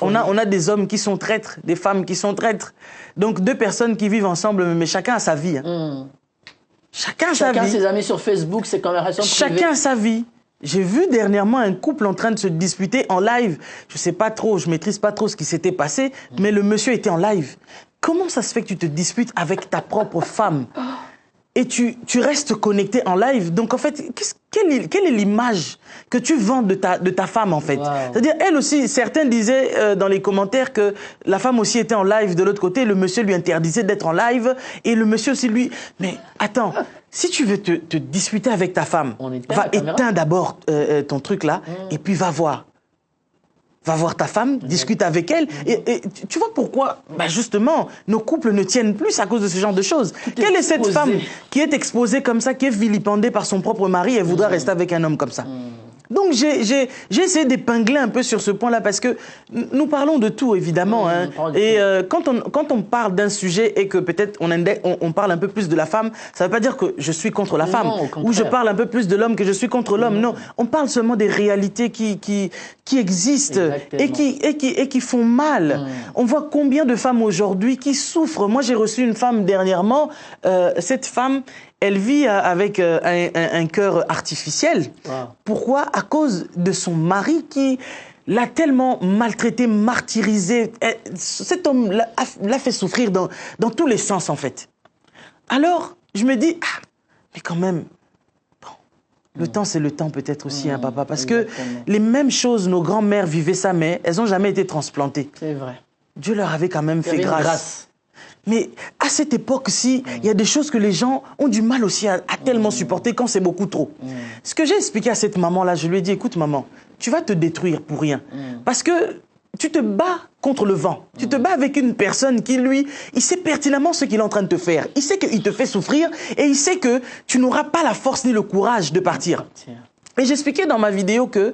On a des hommes qui sont traîtres, des femmes qui sont traîtres. Donc, deux personnes qui vivent ensemble, mais chacun a sa vie. Hein. Chacun ses amis sur Facebook, ses conversations privées. Chacun a sa vie. J'ai vu dernièrement un couple en train de se disputer en live. Je sais pas trop, je maîtrise pas trop ce qui s'était passé, mais le monsieur était en live. Comment ça se fait que tu te disputes avec ta propre femme et tu restes connecté en live? Donc en fait, quelle est l'image que tu vends de ta femme en fait? C'est-à-dire, elle aussi, certains disaient dans les commentaires que la femme aussi était en live de l'autre côté, le monsieur lui interdisait d'être en live, et le monsieur aussi lui... Mais attends, si tu veux te disputer avec ta femme, va éteindre d'abord ton truc là, et puis va voir. Va voir ta femme, discute avec elle. Et tu vois pourquoi justement, nos couples ne tiennent plus à cause de ce genre de choses. Quelle est cette femme qui est exposée comme ça, qui est vilipendée par son propre mari et voudra rester avec un homme comme ça? Donc j'ai essayé d'épingler un peu sur ce point-là parce que nous parlons de tout évidemment. Et quand on parle d'un sujet et que peut-être on parle un peu plus de la femme, ça ne veut pas dire que je suis contre la femme ou je parle un peu plus de l'homme que je suis contre l'homme. Non, on parle seulement des réalités qui existent et qui font mal. On voit combien de femmes aujourd'hui qui souffrent. Moi j'ai reçu une femme dernièrement. Cette femme, elle vit avec un cœur artificiel. Pourquoi? À cause de son mari qui l'a tellement maltraité, martyrisé. Cet homme l'a fait souffrir dans tous les sens, en fait. Alors, je me dis, mais quand même, le temps, c'est le temps peut-être aussi, hein, papa. Parce que les mêmes choses, nos grands-mères vivaient ça, mais elles n'ont jamais été transplantées. C'est vrai. Dieu leur avait quand même fait grâce. Mais à cette époque-ci, il y a des choses que les gens ont du mal aussi à tellement supporter quand c'est beaucoup trop. Ce que j'ai expliqué à cette maman-là, je lui ai dit, écoute maman, tu vas te détruire pour rien. Parce que tu te bats contre le vent. Tu te bats avec une personne qui, lui, il sait pertinemment ce qu'il est en train de te faire. Il sait qu'il te fait souffrir et il sait que tu n'auras pas la force ni le courage de partir. Et j'expliquais dans ma vidéo que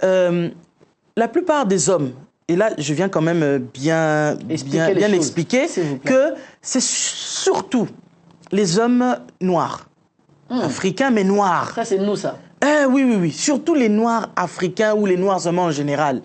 la plupart des hommes, et là, je viens quand même bien expliquer que c'est surtout les hommes noirs, africains, mais noirs. Ça, c'est nous, ça. Oui. Surtout les noirs africains ou les noirs seulement en général.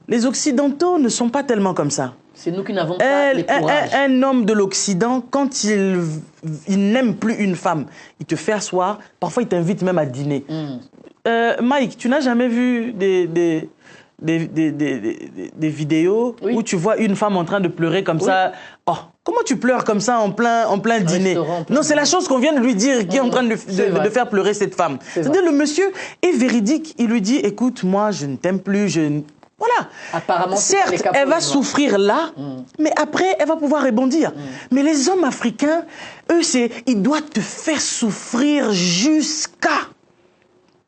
Les occidentaux ne sont pas tellement comme ça. C'est nous qui n'avons pas le courage. Un homme de l'Occident, quand il n'aime plus une femme, il te fait asseoir, parfois il t'invite même à dîner. Mike, tu n'as jamais vu des vidéos où tu vois une femme en train de pleurer comme ça. Oh, comment tu pleures comme ça en plein dîner? Non, c'est la chose qu'on vient de lui dire qui est en train de faire pleurer cette femme. C'est-à-dire le monsieur est véridique. Il lui dit, écoute, moi, je ne t'aime plus, Voilà. Apparemment, certes, elle va souffrir là, mais après, elle va pouvoir rebondir. Mais les hommes africains, eux, ils doivent te faire souffrir jusqu'à...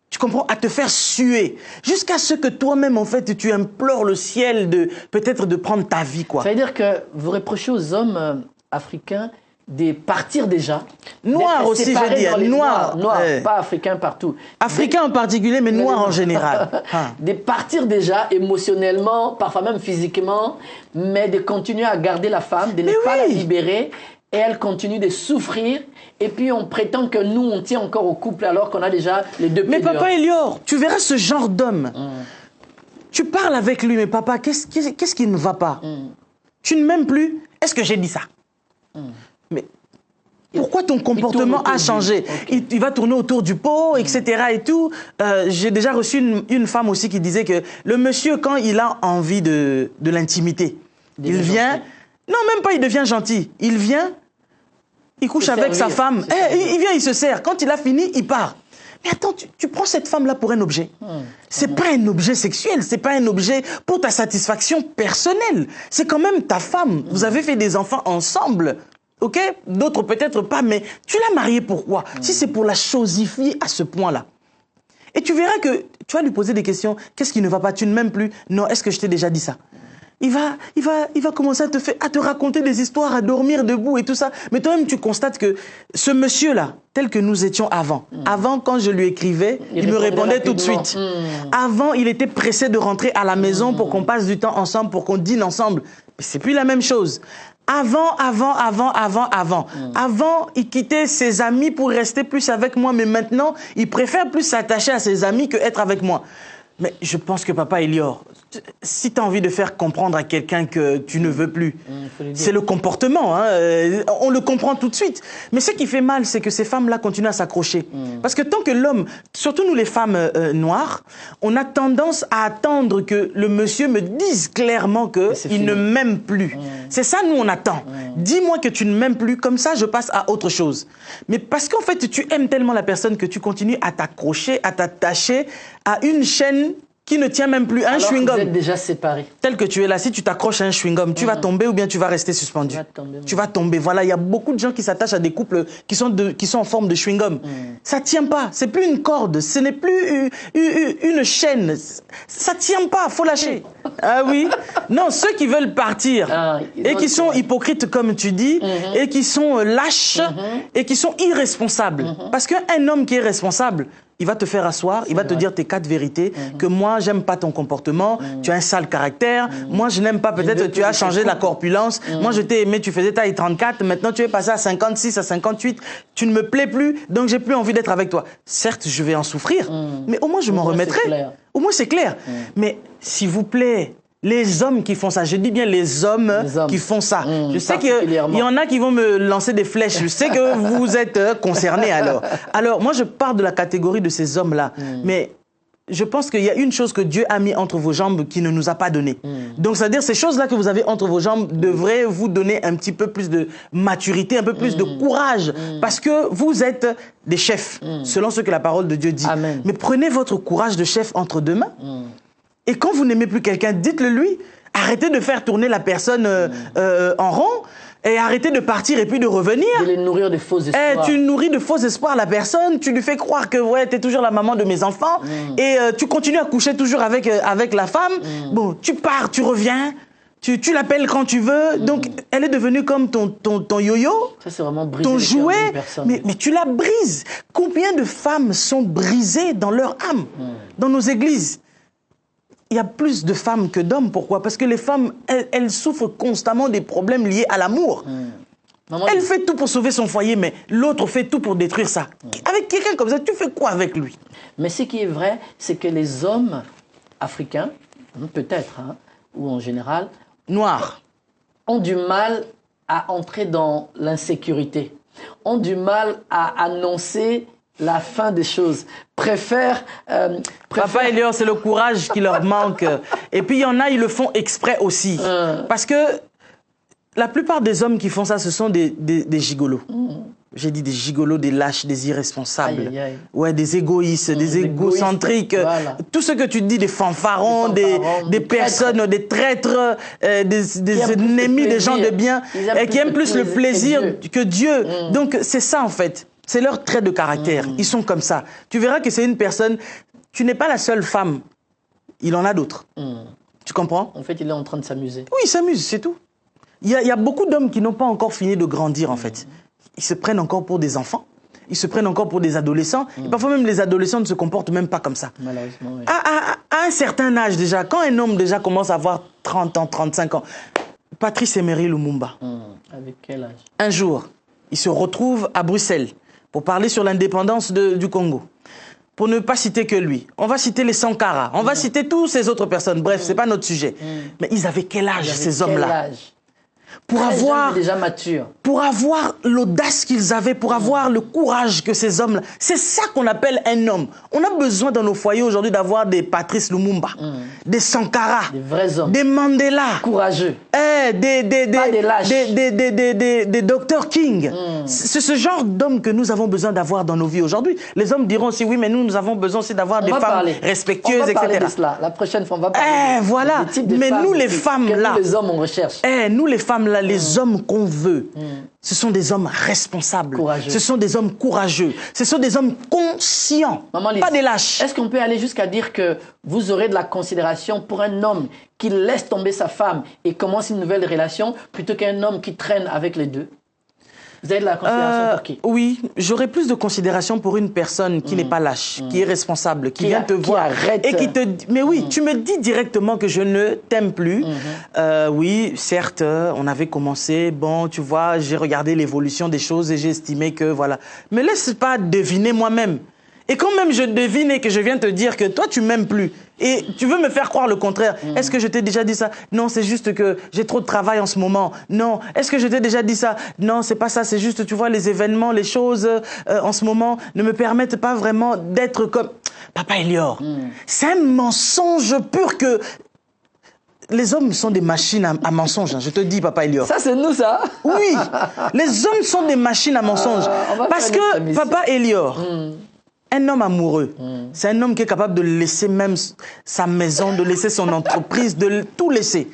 Tu comprends? À te faire suer. Jusqu'à ce que toi-même, en fait, tu implores le ciel peut-être de prendre ta vie, quoi. Ça veut dire que vous reprochez aux hommes africains de partir déjà. Noirs aussi, je dis. Noirs. Pas africains partout. Africains en particulier, mais noirs en général. De partir déjà émotionnellement, parfois même physiquement, mais de continuer à garder la femme, de ne pas la libérer. Et elle continue de souffrir. Et puis on prétend que nous, on tient encore au couple alors qu'on a déjà les deux pieds. Mais papa Elior, tu verras ce genre d'homme. Tu parles avec lui, mais papa, qu'est-ce qui ne va pas? Tu ne m'aimes plus? Est-ce que j'ai dit ça? Mais pourquoi ton comportement a changé? Il va tourner autour du pot, etc. et tout. J'ai déjà reçu une femme aussi qui disait que le monsieur, quand il a envie de l'intimité, il vient... Non, même pas il devient gentil. Il vient... Il couche avec sa femme, il vient, il se sert. Quand il a fini, il part. Mais attends, tu prends cette femme-là pour un objet. C'est pas un objet sexuel, c'est pas un objet pour ta satisfaction personnelle. C'est quand même ta femme. Vous avez fait des enfants ensemble. Ok? D'autres peut-être pas, mais tu l'as mariée pourquoi? Si c'est pour la chosifier à ce point-là. Et tu verras que tu vas lui poser des questions. Qu'est-ce qui ne va pas? Tu ne m'aimes plus? Non, est-ce que je t'ai déjà dit ça? Il va commencer à te raconter des histoires, à dormir debout et tout ça. Mais toi-même, tu constates que ce monsieur-là, tel que nous étions avant, quand je lui écrivais, il me répondait tout de suite. Avant, il était pressé de rentrer à la maison pour qu'on passe du temps ensemble, pour qu'on dîne ensemble. Mais c'est plus la même chose. Avant, il quittait ses amis pour rester plus avec moi. Mais maintenant, il préfère plus s'attacher à ses amis que être avec moi. Mais je pense que papa Elior, si tu as envie de faire comprendre à quelqu'un que tu ne veux plus, c'est le comportement. Hein, on le comprend tout de suite. Mais ce qui fait mal, c'est que ces femmes-là continuent à s'accrocher. Parce que tant que l'homme, surtout nous les femmes noires, on a tendance à attendre que le monsieur me dise clairement qu'il ne m'aime plus. C'est ça, nous, on attend. Dis-moi que tu ne m'aimes plus, comme ça, je passe à autre chose. Mais parce qu'en fait, tu aimes tellement la personne que tu continues à t'accrocher, à t'attacher à une chaîne qui ne tient même plus. Un chewing-gum. Vous êtes déjà séparés. Tel que tu es là, si tu t'accroches à un chewing-gum, tu vas tomber ou bien tu vas rester suspendu. Tu vas tomber. Voilà, il y a beaucoup de gens qui s'attachent à des couples qui sont en forme de chewing-gum. Ça tient pas. C'est plus une corde. Ce n'est plus une chaîne. Ça tient pas. Faut lâcher. Ah oui. Non, ceux qui veulent partir et qui sont hypocrites, comme tu dis, et qui sont lâches et qui sont irresponsables. Parce qu'un homme qui est responsable, il va te faire asseoir, il va te dire tes 4 vérités, que moi, j'aime pas ton comportement, tu as un sale caractère, moi, je n'aime pas, peut-être tu as changé la corpulence, moi, je t'ai aimé, tu faisais taille 34, maintenant, tu es passé à 56, à 58, tu ne me plais plus, donc j'ai plus envie d'être avec toi. Certes, je vais en souffrir, mais au moins, je m'en remettrai. Au moins, c'est clair. Mais, s'il vous plaît, les hommes qui font ça, je dis bien les hommes qui font ça. Je sais qu'il y en a qui vont me lancer des flèches. Je sais que vous êtes concernés alors. Alors, moi, je pars de la catégorie de ces hommes-là. Mais je pense qu'il y a une chose que Dieu a mis entre vos jambes qui ne nous a pas donné. Donc, c'est-à-dire ces choses-là que vous avez entre vos jambes devraient vous donner un petit peu plus de maturité, un peu plus de courage. Parce que vous êtes des chefs, selon ce que la parole de Dieu dit. Amen. Mais prenez votre courage de chef entre deux mains. Et quand vous n'aimez plus quelqu'un, dites-le lui. Arrêtez de faire tourner la personne en rond et arrêtez de partir et puis de revenir. De les nourrir de faux espoirs. Tu nourris de faux espoirs la personne, tu lui fais croire que ouais, tu es toujours la maman de mes enfants et tu continues à coucher toujours avec la femme. Bon, tu pars, tu reviens. Tu l'appelles quand tu veux. Donc, elle est devenue comme ton yo-yo. Ça, c'est vraiment briser ton le cœur jouet. d'une personne. Mais tu la brises. Combien de femmes sont brisées dans leur âme, dans nos églises? Il y a plus de femmes que d'hommes. Pourquoi? Parce que les femmes, elles souffrent constamment des problèmes liés à l'amour. Elle fait tout pour sauver son foyer, mais l'autre fait tout pour détruire ça. Avec quelqu'un comme ça, tu fais quoi avec lui? Mais ce qui est vrai, c'est que les hommes africains, peut-être, ou en général, noirs, ont du mal à entrer dans l'insécurité, ont du mal à annoncer la fin des choses, préfèrent... Papa Elior, c'est le courage qui leur manque. Et puis il y en a, ils le font exprès aussi. Parce que la plupart des hommes qui font ça, ce sont des gigolos. J'ai dit des gigolos, des lâches, des irresponsables. Aïe, aïe. Ouais, des égoïstes, des égocentriques. Voilà. Tout ce que tu dis, des fanfarons, des personnes, des traîtres, des ennemis, des gens de bien, et qui aiment plus le plaisir que Dieu. Donc c'est ça en fait. C'est leur trait de caractère. Ils sont comme ça. Tu verras que c'est une personne... Tu n'es pas la seule femme. Il en a d'autres. Tu comprends? En fait, il est en train de s'amuser. Oui, il s'amuse, c'est tout. Il y a beaucoup d'hommes qui n'ont pas encore fini de grandir, en fait. Ils se prennent encore pour des enfants. Ils se prennent encore pour des adolescents. Et parfois même, les adolescents ne se comportent même pas comme ça. Malheureusement, oui. À un certain âge déjà, quand un homme déjà commence à avoir 30 ans, 35 ans, Patrice Emery Lumumba, Avec quel âge? un jour, il se retrouve à Bruxelles pour parler sur l'indépendance du Congo. Pour ne pas citer que lui. On va citer les Sankara, on va citer toutes ces autres personnes. Bref, c'est pas notre sujet. Mais ils avaient quel âge, ces hommes-là? Pour avoir l'audace qu'ils avaient, pour avoir le courage que ces hommes-là... C'est ça qu'on appelle un homme. On a besoin dans nos foyers aujourd'hui d'avoir des Patrice Lumumba, des Sankara, des vrais hommes, des Mandela, courageux, pas des lâches, des Dr King. C'est ce genre d'hommes que nous avons besoin d'avoir dans nos vies aujourd'hui. Les hommes diront aussi, oui, mais nous avons besoin aussi d'avoir des femmes respectueuses, etc. On va parler de cela. La prochaine fois, on va parler voilà. Mais nous, les femmes là... Nous, les hommes, on recherche. Nous, les femmes là, les hommes qu'on veut, ce sont des hommes responsables. Courageux. Ce sont des hommes courageux. Ce sont des hommes conscients. Maman Lise, pas des lâches. Est-ce qu'on peut aller jusqu'à dire que vous aurez de la considération pour un homme qui laisse tomber sa femme et commence une nouvelle relation plutôt qu'un homme qui traîne avec les deux? Vous avez de la considération pour qui? Oui, j'aurais plus de considération pour une personne qui n'est pas lâche, qui est responsable, qui vient te voir et qui te dit... Mais oui, tu me dis directement que je ne t'aime plus. Oui, certes, on avait commencé, bon, tu vois, j'ai regardé l'évolution des choses et j'ai estimé que, voilà. Mais laisse pas deviner moi-même. Et quand même je devine et que je viens te dire que toi, tu m'aimes plus, et tu veux me faire croire le contraire, est-ce que je t'ai déjà dit ça? Non, c'est juste que j'ai trop de travail en ce moment. Non, est-ce que je t'ai déjà dit ça? Non, c'est pas ça, c'est juste, tu vois, les événements, les choses en ce moment ne me permettent pas vraiment d'être comme... Papa Elior, c'est un mensonge pur que... Les hommes sont des machines à mensonges, hein, je te dis, Papa Elior. Ça, c'est nous, ça? Oui, les hommes sont des machines à mensonges. Parce que, Papa Elior, un homme amoureux, c'est un homme qui est capable de laisser même sa maison, de laisser son entreprise, de tout laisser.